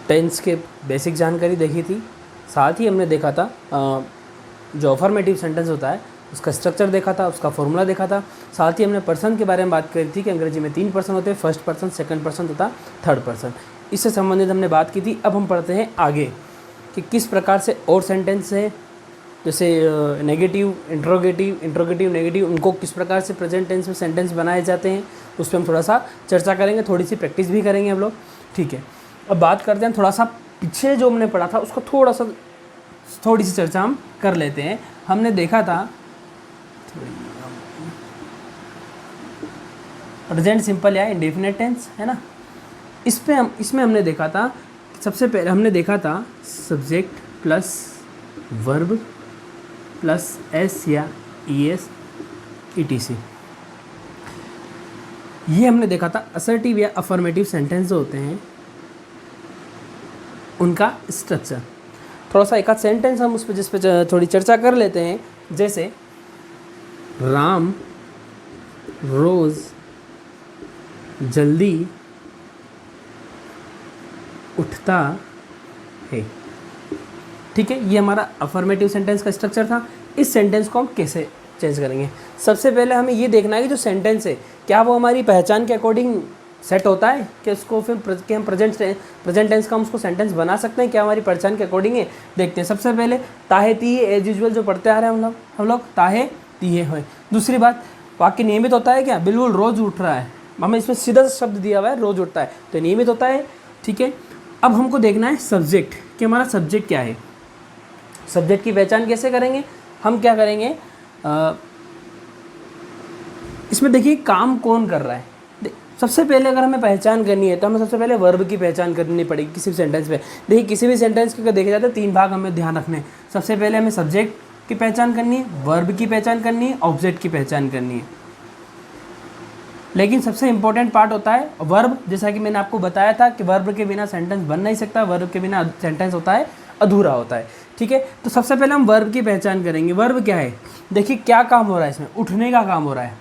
Tense के basic जानकारी देखी थी, साथ ही हमने देखा था जो अफर्मेटिव सेंटेंस होता है उसका स्ट्रक्चर देखा था, उसका फॉर्मूला देखा था। साथ ही हमने पर्सन के बारे में बात करी थी कि अंग्रेजी में 3 पर्सन होते हैं, फर्स्ट पर्सन, सेकंड पर्सन तथा थर्ड पर्सन। इससे संबंधित हमने बात की थी। अब हम पढ़ते हैं आगे कि किस प्रकार से और सेंटेंस है, जैसे नेगेटिव, इंट्रोगेटिव, नेगेटिव, उनको किस प्रकार से प्रेजेंट टेंस में सेंटेंस बनाए जाते हैं, उस पर हम थोड़ा सा चर्चा करेंगे, थोड़ी सी प्रैक्टिस भी करेंगे हम लोग। ठीक है, अब बात करते हैं थोड़ा सा पीछे जो हमने पढ़ा था उसको थोड़ी सी चर्चा हम कर लेते हैं। हमने देखा था प्रेजेंट सिंपल या इंडेफिनिट टेंस, है ना। इसमें हमने देखा था, सबसे पहले हमने देखा था subject plus verb plus S या ई एस ETC। ये हमने देखा था असर्टिव या अफर्मेटिव सेंटेंस जो होते हैं उनका स्ट्रक्चर। थोड़ा सा एक आध सेंटेंस हम उस पर जिस पे थोड़ी चर्चा कर लेते हैं, जैसे राम रोज़ जल्दी उठता है। ठीक है, ये हमारा अफर्मेटिव सेंटेंस का स्ट्रक्चर था। इस सेंटेंस को हम कैसे चेंज करेंगे? सबसे पहले हमें ये देखना है कि जो सेंटेंस है क्या वो हमारी पहचान के अकॉर्डिंग सेट होता है, कि उसको फिर कि हम प्रेजेंट टेंस का हम उसको सेंटेंस बना सकते हैं, क्या हमारी पहचान के अकॉर्डिंग है। देखते हैं। सबसे पहले ताहे तीहे एज यूजुअल जो पढ़ते आ रहे हैं हम लोग ताहे तीहे हैं। दूसरी बात, वाक्य नियमित होता है क्या? बिल्कुल, रोज़ उठ रहा है। हमें इसमें सीधा शब्द दिया हुआ है रोज़ उठता है, तो नियमित होता है। ठीक है, अब हमको देखना है सब्जेक्ट, कि हमारा सब्जेक्ट क्या है। सब्जेक्ट की पहचान कैसे करेंगे? हम क्या करेंगे, इसमें देखिए काम कौन कर रहा है। सबसे पहले अगर हमें पहचान करनी है तो हमें सबसे पहले वर्ब की पहचान करनी पड़ेगी किसी भी सेंटेंस पे। देखिए, किसी भी सेंटेंस के अगर देखे जाते हैं 3 भाग हमें ध्यान रखने हैं। सबसे पहले हमें सब्जेक्ट की पहचान करनी है, वर्ब की पहचान करनी है, ऑब्जेक्ट की पहचान करनी है। लेकिन सबसे इंपॉर्टेंट पार्ट होता है वर्ब। जैसा कि मैंने आपको बताया था कि वर्ब के बिना सेंटेंस बन नहीं सकता, वर्ब के बिना सेंटेंस होता है अधूरा होता है। ठीक है, तो सबसे पहले हम वर्ब की पहचान करेंगे। वर्ब क्या है? देखिए, क्या काम हो रहा है इसमें? उठने का काम हो रहा है,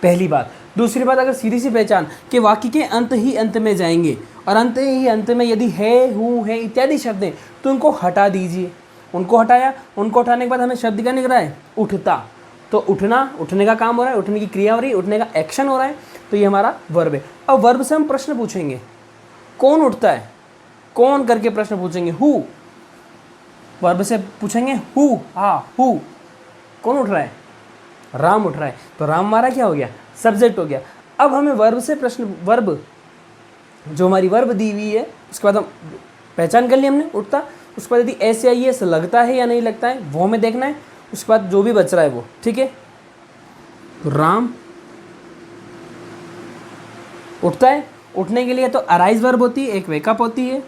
पहली बात। दूसरी बात, अगर सीधी सी पहचान कि वाक्य के अंत ही अंत में जाएंगे और अंत ही अंत में यदि है, हूँ, है इत्यादि शब्द हैं तो उनको हटा दीजिए। उनको हटाया, उनको हटाने के बाद हमें शब्द क्या निकल रहा है? उठता। तो उठना, उठने का काम हो रहा है, उठने की क्रिया हो रही है, उठने का एक्शन हो रहा है, तो ये हमारा वर्ब है। अब वर्ब से हम प्रश्न पूछेंगे, कौन उठता है? कौन करके प्रश्न पूछेंगे, हु। वर्ब से पूछेंगे हु, हाँ हु, कौन उठ रहा है? राम उठ रहा है। तो राम हमारा क्या हो गया? सब्जेक्ट हो गया। अब हमें वर्ब से प्रश्न, वर्ब जो हमारी वर्ब दी हुई है उसके बाद हम पहचान कर ली हमने, उठता। उसके बाद यदि एस या एस लगता है या नहीं लगता है वो हमें देखना है। उसके बाद जो भी बच रहा है वो, ठीक है। तो राम उठता है। उठने के लिए तो अराइज वर्ब होती है, एक वेकअप होती है।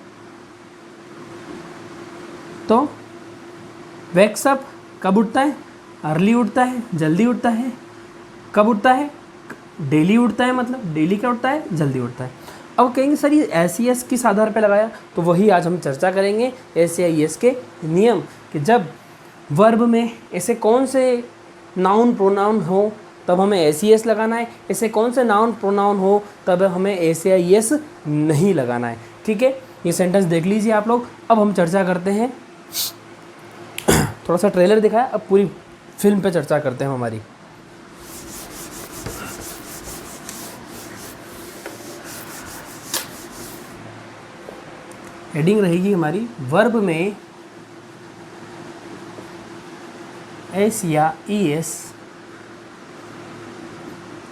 तो वेक्सअप कब उठता है? अर्ली उठता है, जल्दी उठता है। कब उठता है? डेली उठता है, मतलब डेली क्या उठता है? जल्दी उठता है। अब कहेंगे सर ये एस एस किस आधार पर लगाया, तो वही आज हम चर्चा करेंगे, एस या एस के नियम, कि जब वर्ब में ऐसे कौन से नाउन प्रोनाउन हो तब हमें एस एस लगाना है, ऐसे कौन से नाउन प्रोनाउन हो तब हमें एस या एस नहीं लगाना है। ठीक है, ये सेंटेंस देख लीजिए आप लोग। अब हम चर्चा करते हैं, थोड़ा सा ट्रेलर दिखाया, अब पूरी फिल्म पे चर्चा करते हैं हमारी। हेडिंग रहेगी हमारी वर्ब में एस या ई एस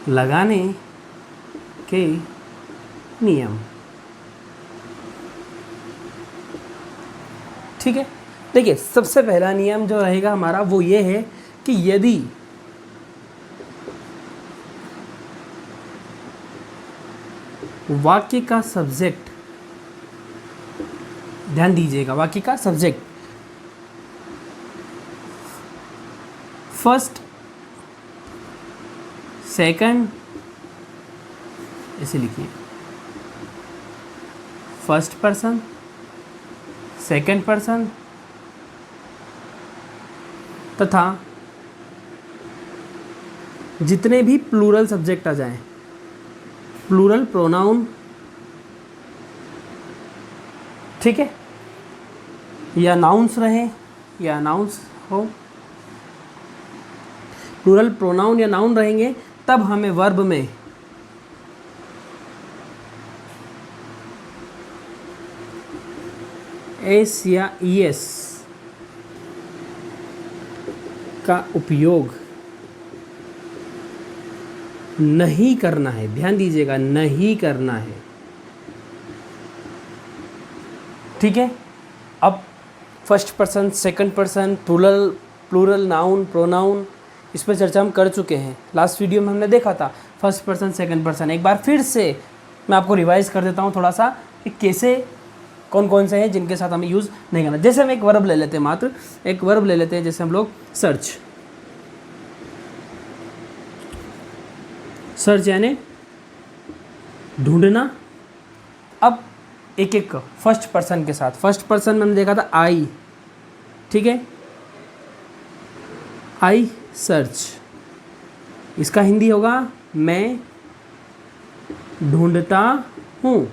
लगाने के नियम। ठीक है, देखिए सबसे पहला नियम जो रहेगा हमारा वो ये है कि यदि वाक्य का सब्जेक्ट, ध्यान दीजिएगा, वाक्य का सब्जेक्ट फर्स्ट, सेकंड, ऐसे लिखिए, फर्स्ट पर्सन, सेकंड पर्सन तथा जितने भी प्लूरल सब्जेक्ट आ जाएं, प्लूरल प्रोनाउन ठीक है, या नाउन्स रहे या नाउन्स हो, प्लूरल प्रोनाउन या नाउन रहेंगे, तब हमें वर्ब में एस या ईएस का उपयोग नहीं करना है। ध्यान दीजिएगा, नहीं करना है। ठीक है, अब first person, second person, plural noun, pronoun, इस पर चर्चा हम कर चुके हैं। लास्ट वीडियो में हमने देखा था फर्स्ट पर्सन, सेकंड पर्सन। एक बार फिर से मैं आपको रिवाइज कर देता हूँ थोड़ा सा कि कैसे, कौन कौन से हैं जिनके साथ हमें यूज़ नहीं करना। जैसे हम एक वर्ब ले लेते हैं, मात्र एक वर्ब ले लेते हैं, जैसे हम लोग सर्च यानी ढूंढना। अब एक एक फर्स्ट पर्सन के साथ, फर्स्ट पर्सन में हमने देखा था आई, ठीक है, आई सर्च, इसका हिंदी होगा मैं ढूंढता हूँ।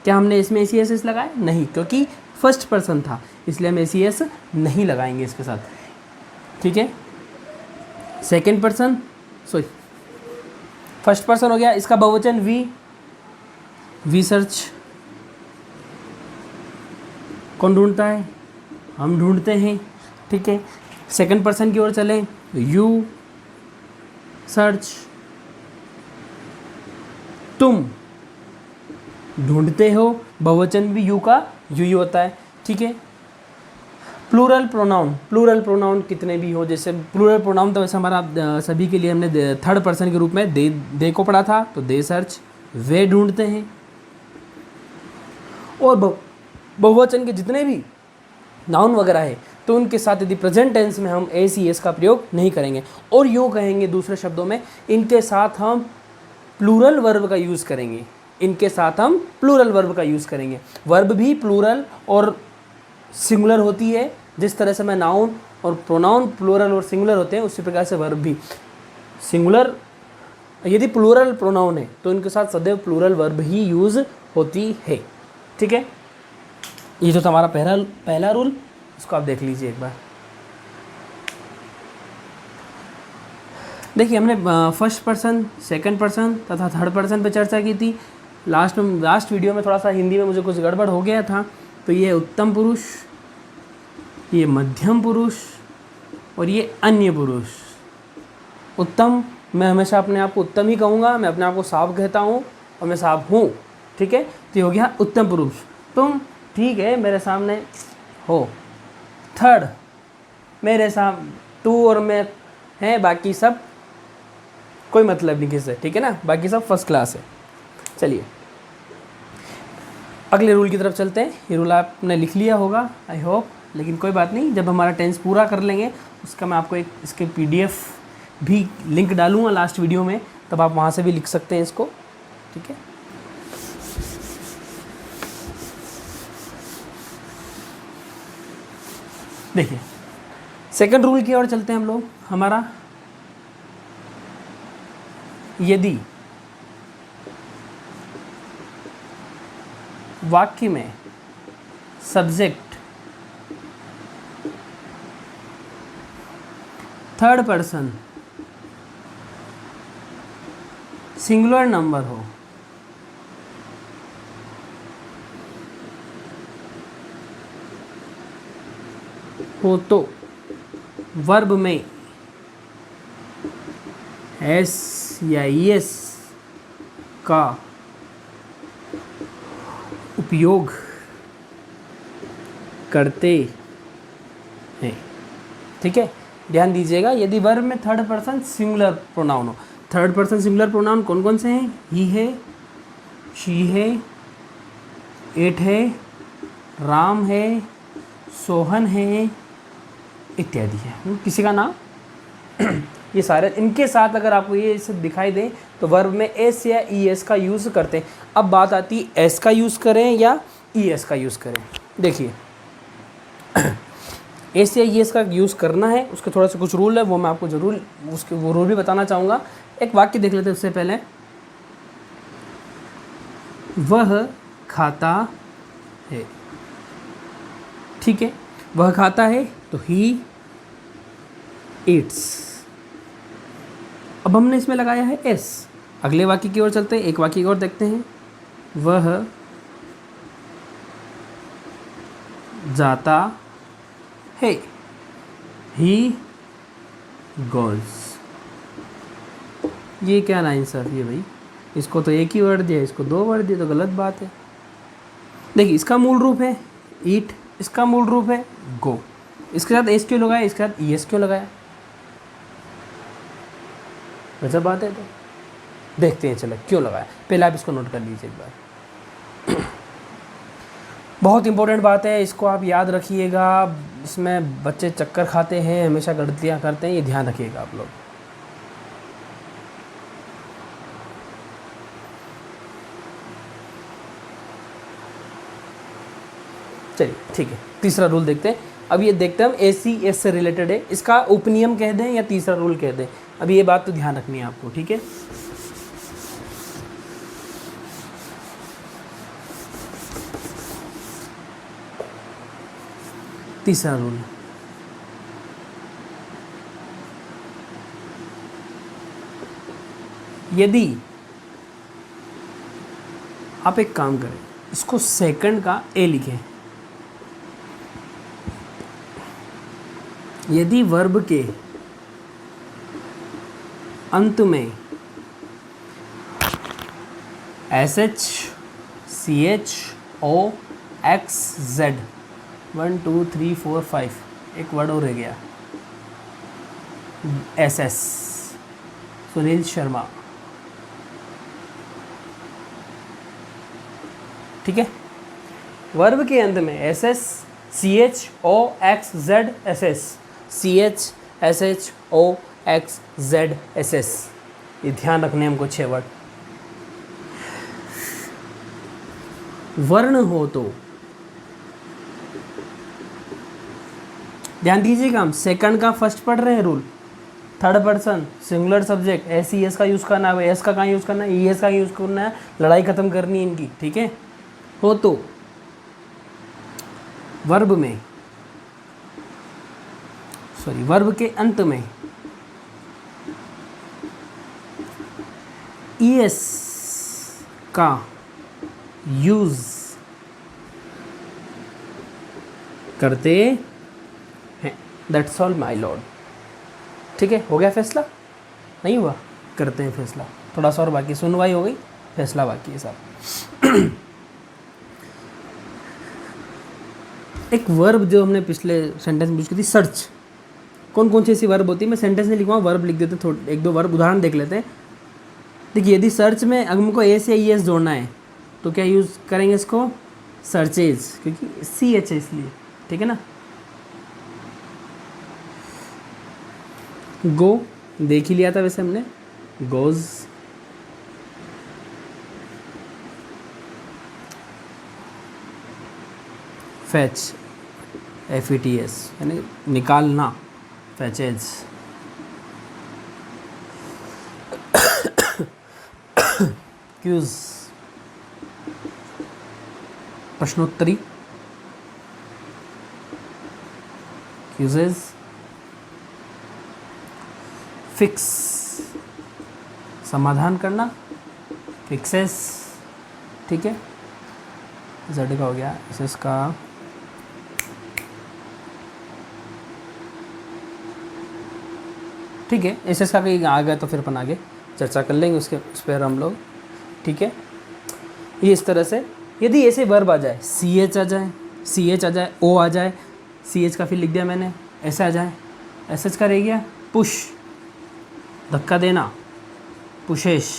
क्या हमने इसमें एस एस लगाए? नहीं, क्योंकि फर्स्ट पर्सन था, इसलिए हम एस नहीं लगाएंगे इसके साथ। ठीक है, second person, sorry first person हो गया, इसका बहुवचन वी सर्च, कौन ढूंढता है? हम ढूंढते हैं। ठीक है, सेकंड पर्सन की ओर चलें, यू सर्च, तुम ढूंढते हो, बहुवचन भी यू का यू ही होता है। ठीक है, प्लूरल प्रोनाउन कितने भी हो, जैसे प्लूरल प्रोनाउन तो वैसे हमारा सभी के लिए हमने थर्ड पर्सन के रूप में दे को पढ़ा था, तो दे सर्च, वे ढूंढते हैं। और बहुवचन के जितने भी नाउन वगैरह है, तो उनके साथ यदि प्रेजेंट टेंस में हम एस ई एस का प्रयोग नहीं करेंगे, और यूँ कहेंगे दूसरे शब्दों में, इनके साथ हम प्लूरल वर्ब का यूज़ करेंगे। इनके साथ हम प्लूरल वर्ब का यूज़ करेंगे। वर्ब भी प्लूरल और सिंगुलर होती है, जिस तरह से मैं नाउन और प्रोनाउन प्लूरल और सिंगुलर होते हैं, उसी प्रकार से वर्ब भी सिंगुलर। यदि प्लूरल प्रोनाउन है तो इनके साथ सदैव प्लूरल वर्ब ही यूज़ होती है। ठीक है, ये जो हमारा पहला रूल, इसको आप देख लीजिए एक बार। देखिए, हमने फर्स्ट पर्सन, सेकंड पर्सन तथा थर्ड पर्सन पे चर्चा की थी। लास्ट वीडियो में थोड़ा सा हिंदी में मुझे कुछ गड़बड़ हो गया था, तो ये उत्तम पुरुष, ये मध्यम पुरुष और ये अन्य पुरुष। उत्तम, मैं हमेशा अपने आप को उत्तम ही कहूँगा, मैं अपने आप को साफ कहता हूँ और मैं साफ हूँ। ठीक है, तो ये हो गया उत्तम पुरुष। तुम ठीक है मेरे सामने हो। थर्ड, मेरे सामने तू और मैं हैं, बाकी सब कोई मतलब नहीं किससे। ठीक है ना, बाकी सब फर्स्ट क्लास है। चलिए अगले रूल की तरफ चलते हैं। ये रूल आपने लिख लिया होगा आई होप, लेकिन कोई बात नहीं, जब हमारा टेंस पूरा कर लेंगे उसका मैं आपको एक इसके PDF भी लिंक डालूंगा लास्ट वीडियो में, तब आप वहाँ से भी लिख सकते हैं इसको। ठीक है, देखिए सेकंड रूल की ओर चलते हैं हम लोग। हमारा यदि वाक्य में subject third person singular number हो तो वर्ब में एस या ईएस का उपयोग करते हैं। ठीक है, ध्यान दीजिएगा, यदि वर्ब में थर्ड पर्सन सिंगुलर प्रोनाउन हो। थर्ड पर्सन सिंगुलर प्रोनाउन कौन कौन से हैं? ही है, शी है, इट है, राम है, सोहन है, इत्यादि है। किसी का नाम ये सारे, इनके साथ अगर आपको ये सब दिखाई दे तो वर्ब में एस या ई एस का यूज़ करते हैं। अब बात आती है एस का यूज़ करें या ई एस का यूज़ करें। देखिए एस या ई एस का यूज़ करना है, उसके थोड़ा सा कुछ रूल है, वो मैं आपको ज़रूर उसके वो रूल भी बताना चाहूँगा। एक वाक्य देख लेते हैं उससे पहले। वह खाता है, ठीक है। वह खाता है तो ही ईट्स। अब हमने इसमें लगाया है एस। अगले वाक्य की ओर चलते हैं, एक वाक्य की ओर देखते हैं। वह जाता है, ही गोज़। ये क्या नाइंसाफ़ी है भाई, इसको तो एक ही वर्ड दिया, इसको दो वर्ड दिए, तो गलत बात है। देखिए इसका मूल रूप है ईट, इसका मूल रूप है गो, इसके साथ एस क्यों लगाया, इसके साथ ईएस क्यों लगाया, गजब बात है। तो देखते हैं चलो क्यों लगाया, पहले आप इसको नोट कर लीजिए एक बार। बहुत इंपॉर्टेंट बात है, इसको आप याद रखिएगा। इसमें बच्चे चक्कर खाते हैं, हमेशा गलतियाँ करते हैं, ये ध्यान रखिएगा आप लोग। चलिए ठीक है, तीसरा रूल देखते हैं। अब ये देखते हैं हम ACS से रिलेटेड है, इसका उपनियम कह दें या तीसरा रूल कह दें, अभी ये बात तो ध्यान रखनी है आपको, ठीक है। तीसरा रूल, यदि आप एक काम करें, इसको सेकंड का ए लिखें। यदि वर्ब के अंत में SH CH O X Z 1 2 3 4 5 एक वर्ड और रह गया, SS सुनील शर्मा, ठीक है। वर्ब के अंत में SS CH O X Z SS CH SH O X Z SS, ये ध्यान रखने हमको 6 वर्ड। वर्ण हो तो ध्यान दीजिएगा, हम सेकंड का फर्स्ट पढ़ रहे हैं rule, third person singular subject, SES का यूज़ करना है, एस का कहाँ यूज़ करना है, ES का यूज़ करना है, लड़ाई ख़त्म करनी है इनकी, ठीक है। हो तो वर्ब में, सॉरी वर्ब के अंत में ES का यूज़ करते हैं, दैट्स ऑल माय लॉर्ड, ठीक है। हो गया फैसला, नहीं हुआ, करते हैं फैसला, थोड़ा सा और बाकी, सुनवाई हो गई, फैसला बाकी है साहब। एक वर्ब जो हमने पिछले सेंटेंस में यूज की थी, सर्च, कौन कौन सी ऐसी वर्ब होती है, मैं सेंटेंस नहीं लिखूँगा, वर्ब लिख देते, थोड़े एक दो वर्ब उदाहरण देख लेते हैं। देखिए यदि सर्च में अगर हमको ए से ES जोड़ना है तो क्या यूज़ करेंगे इसको, सर्चेज, क्योंकि CH है इसलिए, ठीक है ना। गो देख ही लिया था वैसे हमने, गोज, फैच FETS यानी निकालना, फैचेज, क्यूज प्रश्नोत्तरी, क्यूजेज, फिक्स समाधान करना, फिक्सेस, ठीक है। जेड का हो गया, SS का ठीक है, SS का कहीं आ गया तो फिर अपन आगे चर्चा कर लेंगे उसके उस पर हम लोग, ठीक है। ये इस तरह से यदि ऐसे वर्ब आ जाए, CH आ जाए, CH आ जाए, O आ जाए, CH का फिर लिख दिया मैंने, ऐसे आ जाए, SH का रह गया पुश, धक्का देना, पुशेश,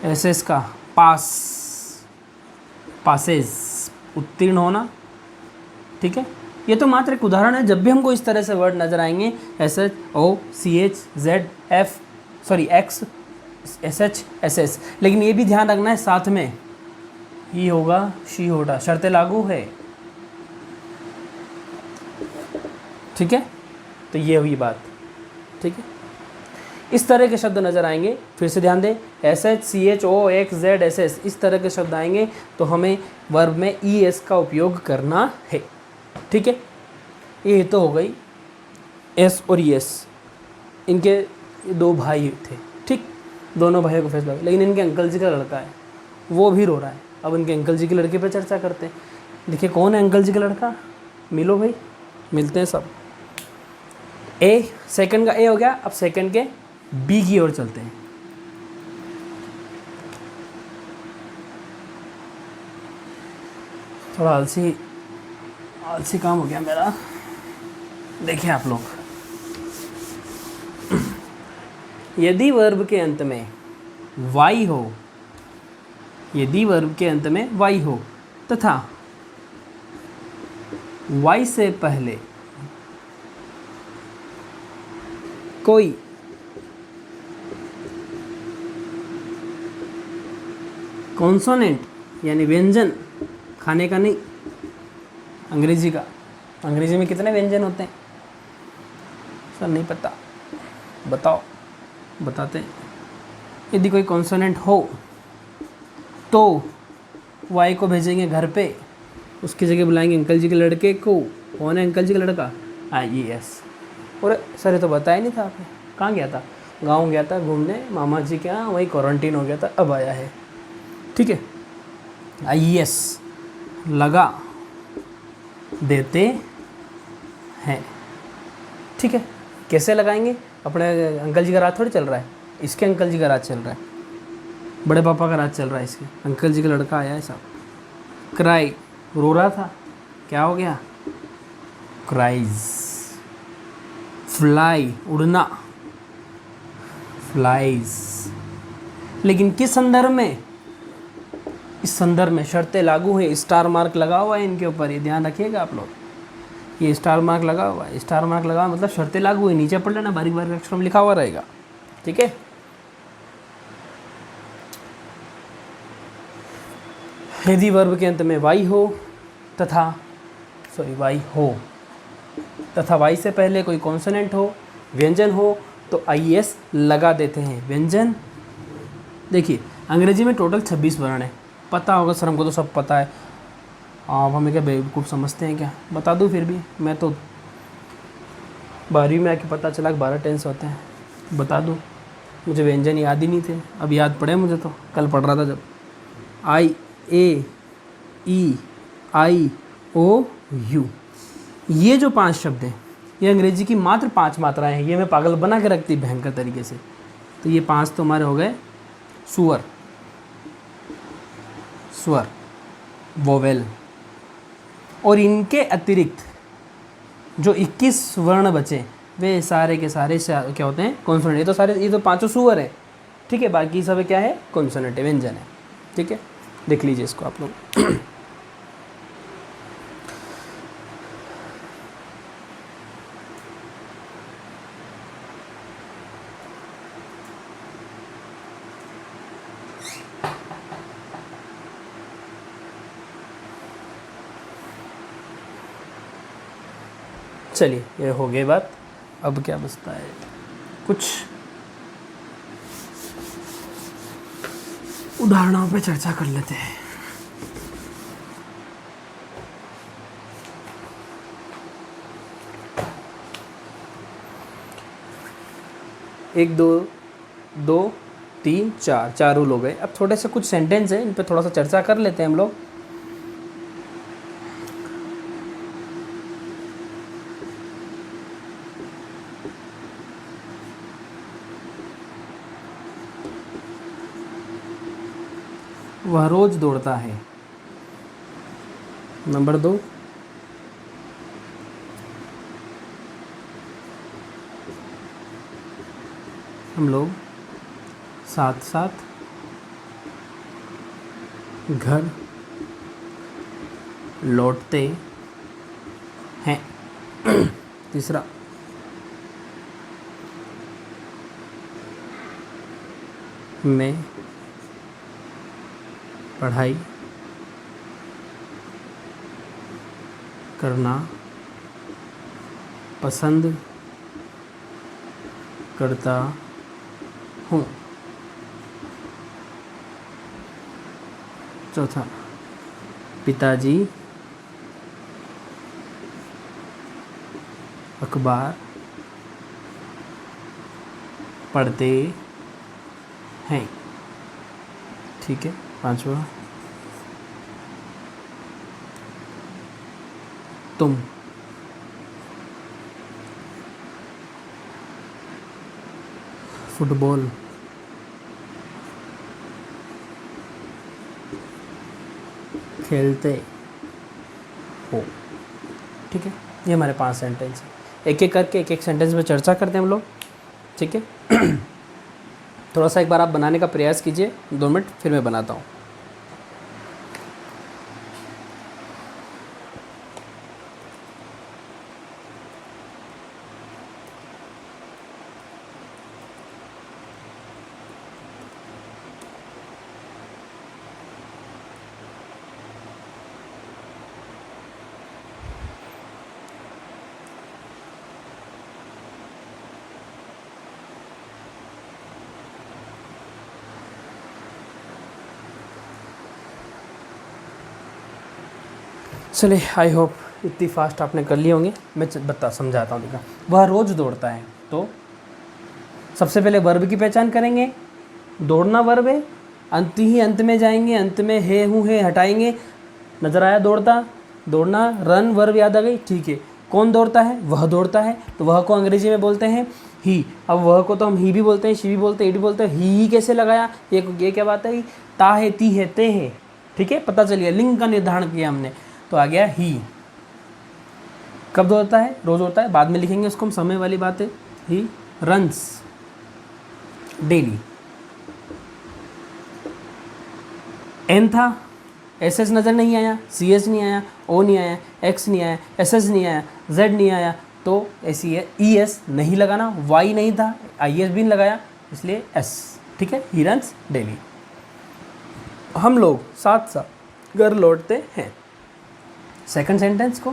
SS का पास, पासेज, उत्तीर्ण होना, ठीक है। ये तो मात्र एक उदाहरण है, जब भी हमको इस तरह से वर्ड नज़र आएंगे, SH O CH Z F sorry X SH SS, लेकिन ये भी ध्यान रखना है साथ में ही होगा, शी होगा, शर्तें लागू है, ठीक है। तो ये हुई बात, ठीक है। इस तरह के शब्द नज़र आएंगे, फिर से ध्यान दें, SH, CH, OX, Z, SS, इस तरह के शब्द आएंगे तो हमें वर्ब में ES का उपयोग करना है। ठीक है, ये तो हो गई S और ES, इनके दो भाई थे, ठीक, दोनों भाइयों को फैसला, लेकिन इनके अंकल जी का लड़का है, वो भी रो रहा है। अब इनके अंकल जी के लड़के पे चर्चा करते हैं। देखिए कौन है अंकल जी का लड़का, मिलो भाई, मिलते हैं सब। ए, सेकंड का ए हो गया, अब सेकंड के बी की ओर चलते हैं। थोड़ा आलसी काम हो गया मेरा, देखिए आप लोग, यदि वर्ब के अंत में वाई हो, यदि वर्ब के अंत में वाई हो तथा वाई से पहले कोई कॉन्सोनेंट यानी व्यंजन, खाने का नहीं, अंग्रेजी का, अंग्रेजी में कितने व्यंजन होते हैं सर, नहीं पता, बताओ, बताते हैं। यदि कोई कॉन्सोनेंट हो तो वाई को भेजेंगे घर पे, उसकी जगह बुलाएंगे अंकल जी के लड़के को। कौन है अंकल जी का लड़का, IES। और सर ये तो बताया नहीं था आपने, कहाँ गया था, गांव गया था घूमने मामा जी के यहाँ, वहीं क्वारंटीन हो गया था, अब आया है। ठीक है, IES लगा देते हैं। ठीक है, कैसे लगाएंगे, अपने अंकल जी का राज थोड़ी चल रहा है, इसके अंकल जी का राज चल रहा है, बड़े पापा का राज चल रहा है, इसके अंकल जी का लड़का आया है साहब। क्राई, रो रहा था, क्या हो गया, क्राइज। फ्लाई, उड़ना, फ्लाइज। लेकिन किस संदर्भ में, इस संदर्भ में शर्तें लागू हैं, स्टार मार्क लगा हुआ है इनके ऊपर, ये ध्यान रखिएगा आप लोग, ये स्टार मार्क लगा हुआ है, स्टार मार्क लगा मतलब शर्तें लागू है, नीचे पढ़ लेना, बारीक बारीक अक्षरों में लिखा हुआ रहेगा। ठीक है, यदि वर्ब के अंत में वाई हो तथा वाई हो तथा वाई से पहले कोई कॉन्सोनेंट हो, व्यंजन हो, तो IES लगा देते हैं। व्यंजन, देखिए अंग्रेजी में टोटल 26 वर्ण है, पता होगा सर, हमको तो सब पता है, आप हमें क्या बेवकूफ़ समझते हैं क्या, बता दूं फिर भी, मैं तो 12वीं में आके पता चला कि 12 टेंस होते हैं, बता दूं, मुझे व्यंजन याद ही नहीं थे, अब याद पड़े मुझे, तो कल पढ़ रहा था जब। IAEIOU, ये जो 5 शब्द हैं, ये अंग्रेजी की मात्र 5 मात्राएं हैं, ये मैं पागल बना के रखती भयंकर तरीके से। तो ये 5 तो हमारे हो गए स्वर, स्वर, वोवेल, और इनके अतिरिक्त जो 21 वर्ण बचे वे सारे के सारे क्या होते हैं, कॉन्सोनेंट। ये तो सारे, ये तो 5 स्वर है, ठीक है, बाकी सब क्या है, कॉन्सोनेंट, व्यंजन है। ठीक है, देख लीजिए इसको आप लोग। चलिए, ये हो गई बात, अब क्या बचता है, कुछ उदाहरणों पे चर्चा कर लेते हैं। एक, दो, 3, 4 रूल हो गए। अब थोड़े से कुछ सेंटेंस हैं, इन पे थोड़ा सा चर्चा कर लेते हैं हम लोग। वह रोज दौड़ता है। नंबर 2, हम लोग साथ साथ घर लौटते हैं। तीसरा, मैं पढ़ाई करना पसंद करता हूँ। चौथा, पिताजी अखबार पढ़ते हैं। ठीक है। पांचवा, तुम फुटबॉल खेलते हो। ठीक है, ये हमारे 5 सेंटेंस हैं। एक एक करके एक एक सेंटेंस में चर्चा करते हैं हम लोग। ठीक है। थोड़ा सा एक बार आप बनाने का प्रयास कीजिए, 2 मिनट, फिर मैं बनाता हूँ। चलिए, आई होप इतनी फास्ट आपने कर लिए होंगे। मैं समझाता हूँ। देखा, वह रोज़ दौड़ता है। तो सबसे पहले वर्ब की पहचान करेंगे। दौड़ना वर्ब है, अंत में जाएंगे, अंत में है हूँ है हटाएंगे। नज़र आया दौड़ता, दौड़ना, रन वर्ब याद आ गई। ठीक है, कौन दौड़ता है? वह दौड़ता है। तो वह को अंग्रेजी में बोलते हैं ही। अब वह को तो हम ही भी बोलते हैं, शी भी बोलते हैं, इट भी बोलते हैं। ही कैसे लगाया? ये क्या बात है? ता है, ती है, ते है। ठीक है, पता चलिए लिंग का निर्धारण किया हमने, तो आ गया ही। कब दौड़ता है? रोज़ होता है, बाद में लिखेंगे उसको हम, समय वाली बात है। He runs daily. एन था, एस एस नज़र नहीं आया, सी एस नहीं आया, ओ नहीं आया, एक्स नहीं आया, एस एस नहीं आया, जेड नहीं आया, तो ऐसी है। ई एस नहीं लगाना, वाई नहीं था, आई एस भी नहीं लगाया, इसलिए एस। ठीक है, ही रन्स डेली। हम लोग साथ साथ घर लौटते हैं। सेकंड सेंटेंस को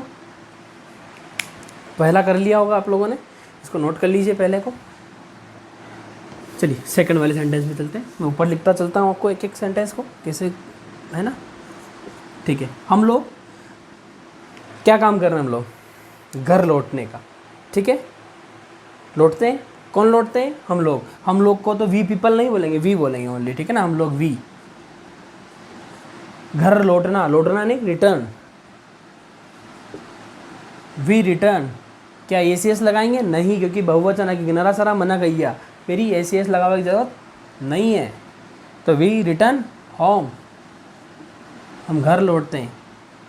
पहला कर लिया होगा आप लोगों ने, इसको नोट कर लीजिए पहले को। चलिए सेकंड वाले सेंटेंस में चलते हैं। मैं ऊपर लिखता चलता हूँ आपको एक एक सेंटेंस को, कैसे है ना। ठीक है, हम लोग क्या काम कर रहे हैं? हम लोग घर लौटने का। ठीक है, लौटते हैं। कौन लौटते हैं? हम लोग। हम लोग को तो वी पीपल नहीं बोलेंगे, वी बोलेंगे ओनली। ठीक है ना, हम लोग वी। घर लौटना, लौटना नहीं, रिटर्न। We return. क्या ए सी एस लगाएंगे? नहीं, क्योंकि बहुवचन है, किनारा सारा मना गैया, मेरी ए सी एस लगाने की ज़रूरत नहीं है। तो वी रिटर्न होम, हम घर लौटते हैं।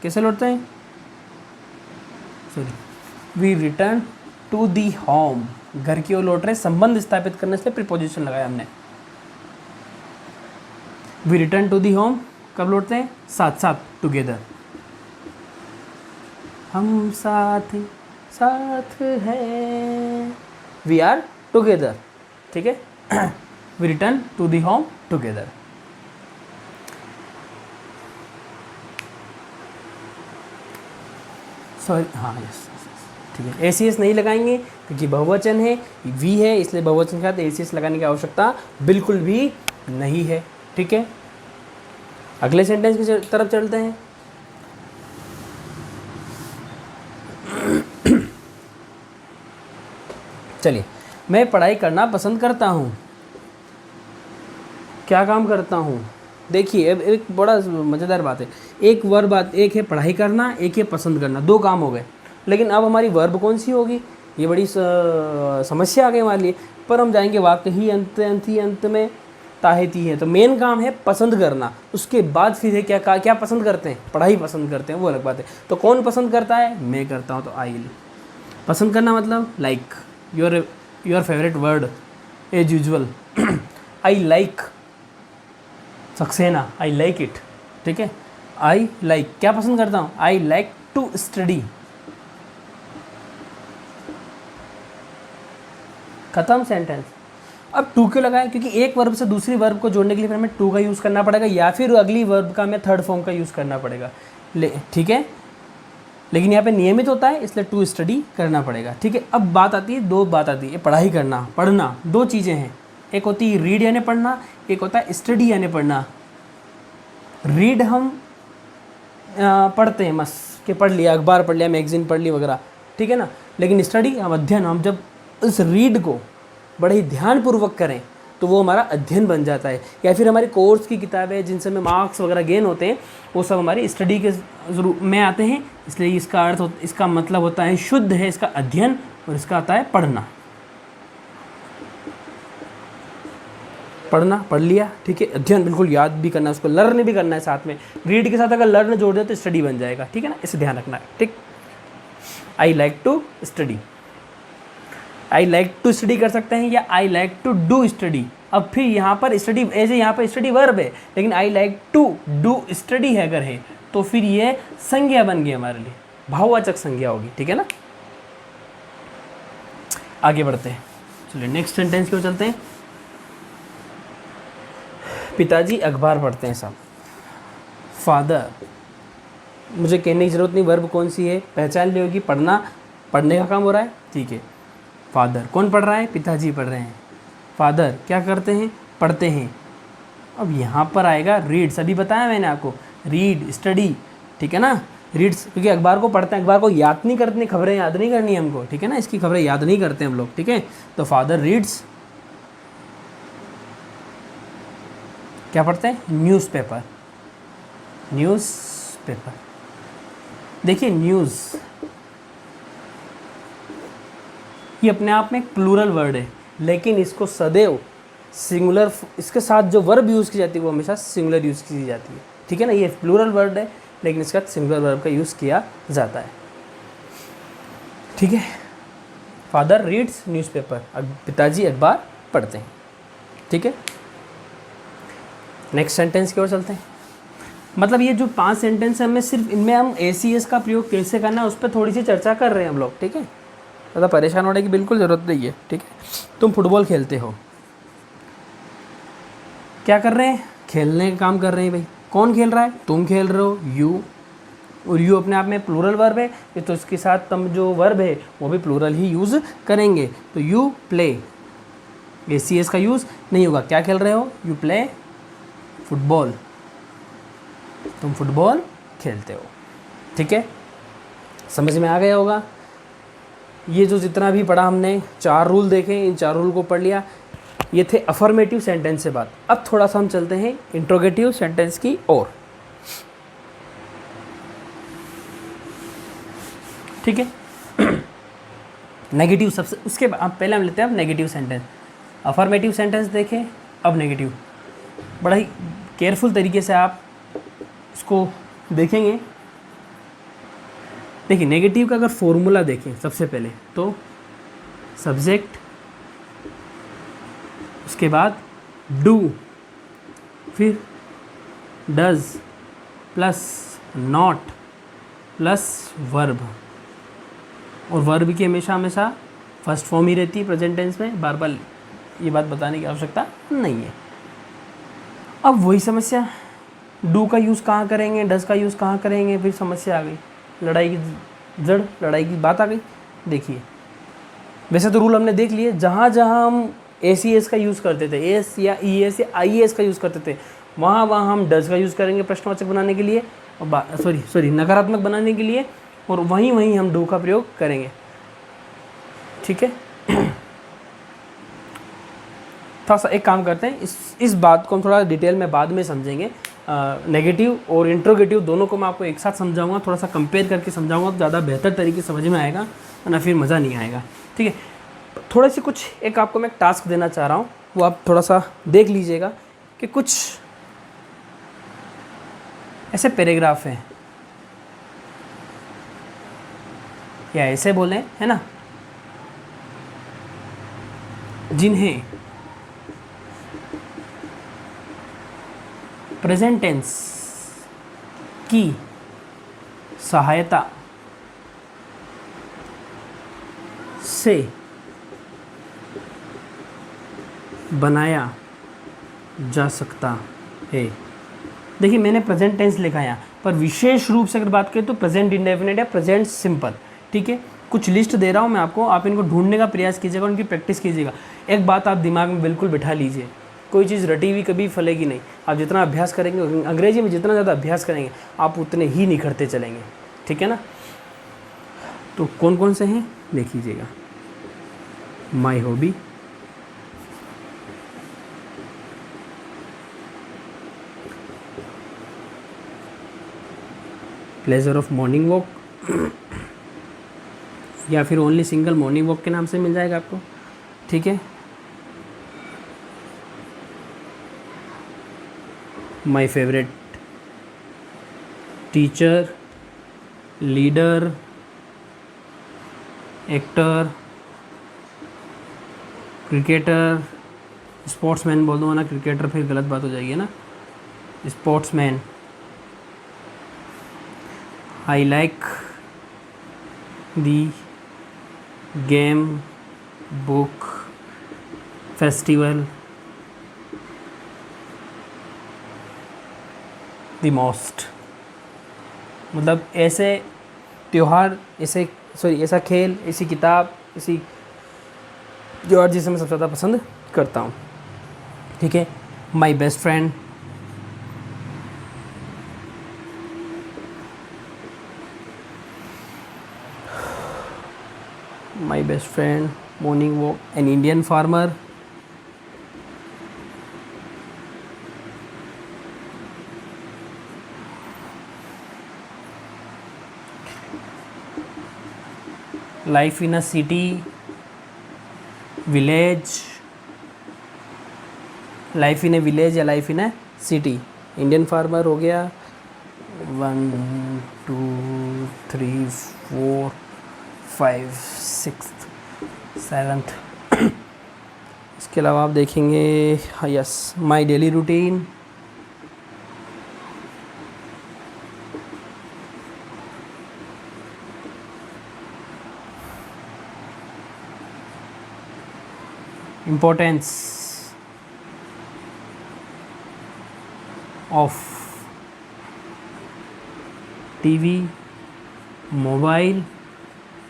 कैसे लौटते हैं? Sorry, we return to the home, घर की ओर लौट रहे। संबंध स्थापित करने से प्रीपोजिशन लगाया हमने। We return to the home, कब लौटते हैं? साथ साथ, टुगेदर। हम साथ साथ हैं, वी आर टुगेदर। ठीक है, we return to the home together. Sorry, हाँ यस, ठीक है। ए सी एस नहीं लगाएंगे क्योंकि बहुवचन है, वी है, इसलिए बहुवचन के साथ ए सी एस लगाने की आवश्यकता बिल्कुल भी नहीं है। ठीक है, अगले सेंटेंस की तरफ चलते हैं। चलिए, मैं पढ़ाई करना पसंद करता हूँ। क्या काम करता हूँ? देखिए, अब एक बड़ा मज़ेदार बात है। एक वर्ब बात, एक है पढ़ाई करना, एक है पसंद करना, 2 काम हो गए। लेकिन अब हमारी वर्ब कौन सी होगी? ये बड़ी समस्या आगे वाली है। पर हम जाएंगे वाक्य ही अंत में ताहेती है, तो मेन काम है पसंद करना। उसके बाद फिर है क्या पसंद करते हैं? पढ़ाई पसंद करते हैं, वो अलग बात है। तो कौन पसंद करता है? मैं करता हूँ, तो आई। पसंद करना मतलब like, your favourite word as usual. I like Saxena, I like it. ठीक है, आई लाइक, क्या पसंद करता हूँ? I like to study. खत्म सेंटेंस। अब टू क्यों लगाया? क्योंकि एक वर्ब से दूसरी वर्ब को जोड़ने के लिए फिर हमें टू का यूज़ करना पड़ेगा, या फिर अगली वर्ब का हमें थर्ड फॉर्म का यूज़ करना पड़ेगा। ठीक है, लेकिन यहाँ पे नियमित होता है, इसलिए टू स्टडी करना पड़ेगा। ठीक है, अब बात आती है, 2 बात आती है, पढ़ाई करना, पढ़ना, 2 चीज़ें हैं। एक होती है रीड यानी पढ़ना, एक होता है स्टडी यानी पढ़ना। रीड हम पढ़ते हैं बस कि पढ़ लिया, अखबार पढ़ लिया, मैगज़ीन पढ़ ली वगैरह, ठीक है ना। लेकिन स्टडी हम अध्ययन, हम जब उस रीड को बड़े ही ध्यानपूर्वक करें तो वो हमारा अध्ययन बन जाता है। या फिर हमारी कोर्स की किताबें जिनसे हमें मार्क्स वगैरह गेन होते हैं वो सब हमारी स्टडी के में आते हैं। इसलिए इसका अर्थ, इसका मतलब होता है शुद्ध है इसका अध्ययन, और इसका आता है पढ़ना। पढ़ना, पढ़ लिया, ठीक है। अध्ययन बिल्कुल याद भी करना है, उसको लर्न भी करना है साथ में। रीड के साथ अगर लर्न जोड़ दे तो स्टडी बन जाएगा, ठीक है ना। इसे ध्यान रखना है, ठीक। I like to study, I like to study कर सकते हैं, या I like to do study. अब फिर यहाँ पर स्टडी, ऐसे यहाँ पर स्टडी वर्ब है, लेकिन I like to do study है अगर है तो फिर ये संज्ञा बन गई हमारे लिए, भाववाचक संज्ञा होगी, ठीक है ना। आगे बढ़ते हैं, चलिए नेक्स्ट सेंटेंस की ओर चलते हैं। पिताजी अखबार पढ़ते हैं साहब। फादर, मुझे कहने की ज़रूरत नहीं वर्ब कौन सी है, पहचान ली होगी। पढ़ना, पढ़ने का काम हो रहा है, ठीक है। फादर, कौन पढ़ रहा है, पिताजी पढ़ रहे हैं। फादर क्या करते हैं, पढ़ते हैं। अब यहाँ पर आएगा रीड्स, अभी बताया मैंने आपको, रीड स्टडी, ठीक है ना। रीड्स क्योंकि अखबार को पढ़ते हैं, अखबार को याद नहीं करते, खबरें याद नहीं करनी है हमको, ठीक है ना। इसकी खबरें याद नहीं करते हम लोग, ठीक है। तो फादर रीड्स, क्या पढ़ते हैं, न्यूज़पेपर। न्यूज़पेपर, देखिए न्यूज़ ये अपने आप में एक प्लूरल वर्ड है, लेकिन इसको सदैव सिंगुलर, इसके साथ जो वर्ब यूज़ की जाती है वो हमेशा सिंगुलर यूज़ की जाती है, ठीक है ना। ये प्लूरल वर्ड है लेकिन इसका सिंगुलर वर्ब का यूज़ किया जाता है, ठीक है। फादर रीड्स न्यूज़पेपर, पिताजी अखबार पढ़ते हैं, ठीक है। नेक्स्ट सेंटेंस की ओर चलते हैं। मतलब ये जो 5 सेंटेंस है, हमें सिर्फ इनमें हम ACS का प्रयोग कैसे करना है उस पर थोड़ी सी चर्चा कर रहे हैं हम लोग, ठीक है। ज़्यादा परेशान होने की बिल्कुल ज़रूरत नहीं है, ठीक है। तुम फुटबॉल खेलते हो, क्या कर रहे हैं, खेलने का काम कर रहे हैं भाई। कौन खेल रहा है, तुम खेल रहे हो, यू। और यू अपने आप में प्लूरल वर्ब है, तो इसके साथ तुम जो वर्ब है वो भी प्लूरल ही यूज़ करेंगे। तो यू प्ले, ACS का यूज़ नहीं होगा। क्या खेल रहे हो, यू प्ले फुटबॉल, तुम फुटबॉल खेलते हो, ठीक है। समझ में आ गया होगा। ये जो जितना भी पढ़ा हमने, 4 रूल देखे, इन 4 रूल को पढ़ लिया। ये थे अफर्मेटिव सेंटेंस से बात। अब थोड़ा सा हम चलते हैं इंट्रोगेटिव सेंटेंस की ओर, ठीक है। नेगेटिव सबसे, उसके बाद पहले हम लेते हैं अब नेगेटिव सेंटेंस। अफर्मेटिव सेंटेंस देखें, अब नेगेटिव। बड़ा ही केयरफुल तरीके से आप इसको देखेंगे। देखिए नेगेटिव का अगर फॉर्मूला देखें सबसे पहले तो सब्जेक्ट, उसके बाद डू, फिर does plus not plus verb. और वर्ब की हमेशा हमेशा फर्स्ट फॉर्म ही रहती है प्रेजेंट टेंस में, बार बार ये बात बताने की आवश्यकता नहीं है। अब वही समस्या, डू का यूज़ कहाँ करेंगे, डज का यूज़ कहाँ करेंगे, फिर समस्या आ गई, लड़ाई की जड़, लड़ाई की बात आ गई। देखिए वैसे तो रूल हमने देख लिए, जहाँ जहाँ हम ACS का यूज़ करते थे, एस या ES या IES का यूज़ करते थे, वहाँ वहाँ हम डज का यूज़ करेंगे प्रश्नवाचक बनाने के लिए, और सॉरी नकारात्मक बनाने के लिए, और वहीं वहीं हम डू का प्रयोग करेंगे, ठीक है। थोड़ा सा एक काम करते हैं, इस बात को हम थोड़ा डिटेल में बाद में समझेंगे। नेगेटिव और इंट्रोगेटिव दोनों को मैं आपको एक साथ समझाऊंगा, थोड़ा सा कंपेयर करके समझाऊंगा तो ज़्यादा बेहतर तरीके से समझ में आएगा, वरना फिर मज़ा नहीं आएगा, ठीक है। थोड़ा सी कुछ एक आपको मैं टास्क देना चाह रहा हूँ, वो आप थोड़ा सा देख लीजिएगा कि कुछ ऐसे पैराग्राफ हैं या ऐसे बोलें, है ना, जिन्हें प्रेजेंट टेंस की सहायता से बनाया जा सकता है। देखिए मैंने प्रेजेंट टेंस लिखा है यहाँ पर, विशेष रूप से अगर बात करें तो प्रेजेंट इंडेफिनिट या प्रेजेंट सिंपल, ठीक है। कुछ लिस्ट दे रहा हूँ मैं आपको, आप इनको ढूंढने का प्रयास कीजिएगा, उनकी प्रैक्टिस कीजिएगा। एक बात आप दिमाग में बिल्कुल बिठा लीजिए, कोई चीज़ रटी हुई कभी फलेगी नहीं। आप जितना अभ्यास करेंगे, अंग्रेजी में जितना ज़्यादा अभ्यास करेंगे, आप उतने ही निखरते चलेंगे, ठीक है ना। तो कौन कौन से हैं देख लीजिएगा। My hobby, pleasure of morning walk, या फिर ओनली सिंगल मॉर्निंग वॉक के नाम से मिल जाएगा आपको, ठीक है। My favourite teacher, leader, actor, cricketer, sportsman बोल दूँगा ना, क्रिकेटर फिर गलत बात हो जाएगी ना, sportsman. I like the game, book, festival the most. मतलब ऐसे त्यौहार, ऐसा खेल, ऐसी किताब, ऐसी त्यौहार जिसे मैं सबसे ज़्यादा पसंद करता हूँ, ठीक है। My best friend, my best friend, morning walk, an Indian farmer, life in a city, village, life in a village या life in a city. Indian farmer हो गया, 1 2 3 4 5 6 7। इसके अलावा आप देखेंगे, yes, my daily routine, importance of TV, mobile,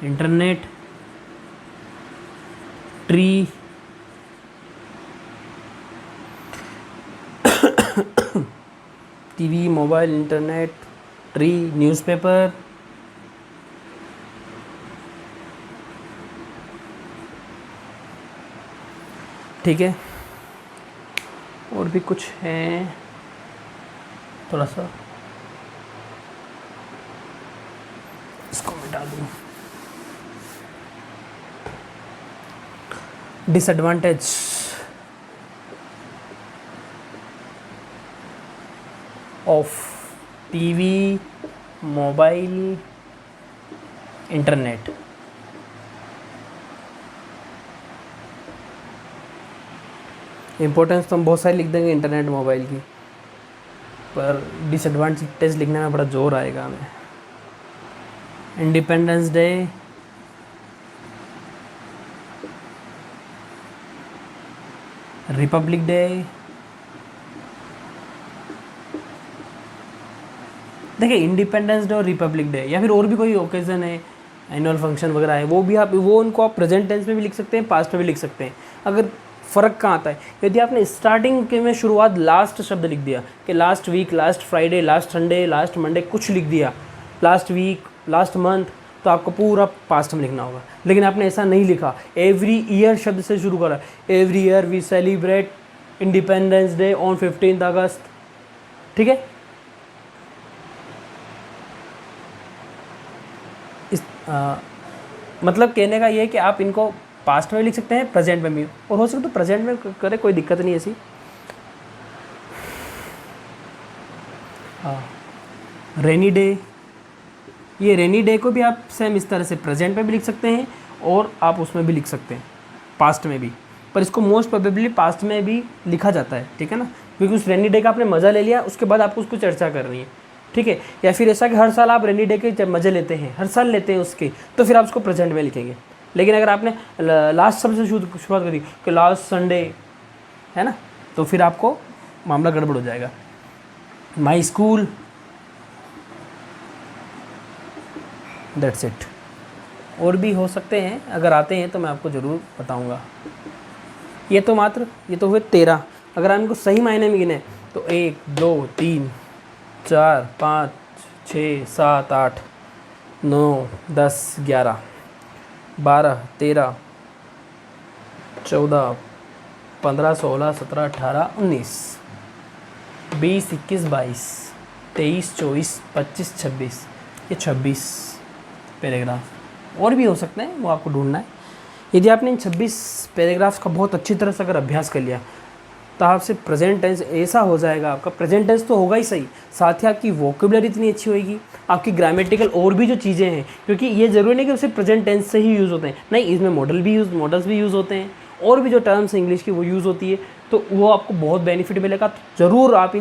internet, tree, TV, mobile, internet, tree, newspaper, ठीक है। और भी कुछ है, थोड़ा सा इसको मिटा दूँ। Disadvantage of TV, mobile, internet. Importance तो हम बहुत सारी लिख देंगे इंटरनेट मोबाइल की, पर डिसएडवांटेज लिखने में बड़ा जोर आएगा हमें। इंडिपेंडेंस डे, रिपब्लिक डे, देखिए इंडिपेंडेंस डे और रिपब्लिक डे या फिर और भी कोई ओकेज़न है, एनुअल फंक्शन वगैरह है, वो भी आप उनको आप प्रेजेंट टेंस में भी लिख सकते हैं, पास्ट में भी लिख सकते हैं। अगर फ़र्क कहाँ आता है, यदि आपने स्टार्टिंग के में शुरुआत लास्ट शब्द लिख दिया कि last week, last Friday, last Sunday, last Monday, कुछ लिख दिया, लास्ट वीक, लास्ट मंथ, तो आपको पूरा पास्ट में लिखना होगा। लेकिन आपने ऐसा नहीं लिखा, एवरी ईयर शब्द से शुरू करा, every year we celebrate Independence Day on 15 August, ठीक है। मतलब कहने का ये है कि आप इनको पास्ट में लिख सकते हैं, प्रेजेंट में भी, और हो सके तो प्रेजेंट में करें, कोई दिक्कत नहीं ऐसी। रेनी डे, ये रेनी डे को भी आप सेम इस तरह से प्रेजेंट में भी लिख सकते हैं और आप उसमें भी लिख सकते हैं, पास्ट में भी, पर इसको मोस्ट प्रोबेबली पास्ट में भी लिखा जाता है, ठीक है ना, क्योंकि उस रेनी डे का आपने मज़ा ले लिया, उसके बाद आपको उसको चर्चा करनी है, ठीक है। या फिर ऐसा कि हर साल आप रेनी डे के मज़े लेते हैं, हर साल लेते हैं उसके, तो फिर आप उसको प्रेजेंट में लिखेंगे। लेकिन अगर आपने लास्ट शब्द से शुरुआत करी कि लास्ट संडे, है ना, तो फिर आपको मामला गड़बड़ हो जाएगा। My school, that's it. और भी हो सकते हैं, अगर आते हैं तो मैं आपको ज़रूर बताऊंगा। ये तो हुए 13। अगर हम इनको सही मायने में गिने तो 1 2 3 4 5 6 7 8 9 10 11 12 13 14 15 16 17 18 19 20 21 22 23 24 25 26, ये 26 पैराग्राफ और भी हो सकते हैं, वो आपको ढूंढना है। यदि आपने इन 26 पैराग्राफ्स का बहुत अच्छी तरह से अगर अभ्यास कर लिया तो आपसे प्रेजेंट टेंस ऐसा हो जाएगा, आपका प्रेजेंट टेंस तो होगा ही सही, साथ ही आपकी वोकेबुलरी इतनी अच्छी होगी, आपकी ग्रामेटिकल और भी जो चीज़ें हैं, क्योंकि ये ज़रूरी नहीं कि सिर्फ प्रेजेंट टेंस से ही यूज़ होते हैं, नहीं, इसमें मॉडल्स भी यूज़ होते हैं और भी जो टर्म्स हैं इंग्लिश की वो यूज़ होती है, तो वो आपको बहुत बेनिफिट मिलेगा। तो ज़रूर आप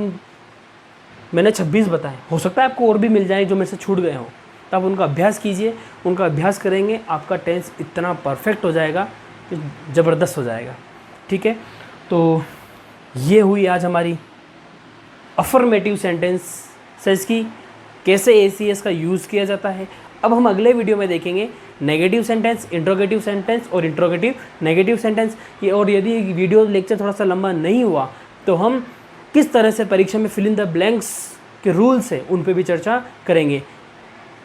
मैंने 26 बताए, हो सकता है आपको और भी मिल जाए जो मेरे से छूट गए हों, तो आप उनका अभ्यास कीजिए। उनका अभ्यास करेंगे आपका टेंस इतना परफेक्ट हो जाएगा कि ज़बरदस्त हो जाएगा। ठीक है, तो ये हुई आज हमारी अफर्मेटिव सेंटेंसेस की कैसे ACS का यूज़ किया जाता है। अब हम अगले वीडियो में देखेंगे नेगेटिव सेंटेंस, इंट्रोगेटिव सेंटेंस और इंट्रोगेटिव नेगेटिव सेंटेंस। ये और यदि वीडियो लेक्चर थोड़ा सा लंबा नहीं हुआ तो हम किस तरह से परीक्षा में फिल इन द ब्लैंक्स के रूल्स हैं उन पे भी चर्चा करेंगे।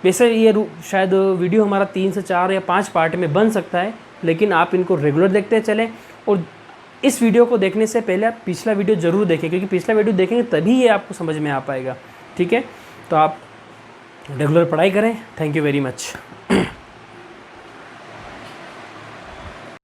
वैसे ये शायद वीडियो हमारा 3 से 4 या 5 पार्ट में बन सकता है, लेकिन आप इनको रेगुलर देखते चलें। और इस वीडियो को देखने से पहले आप पिछला वीडियो ज़रूर देखें, क्योंकि पिछला वीडियो देखेंगे तभी ये आपको समझ में आ पाएगा। ठीक है, तो आप रेगुलर पढ़ाई करें। Thank you very much.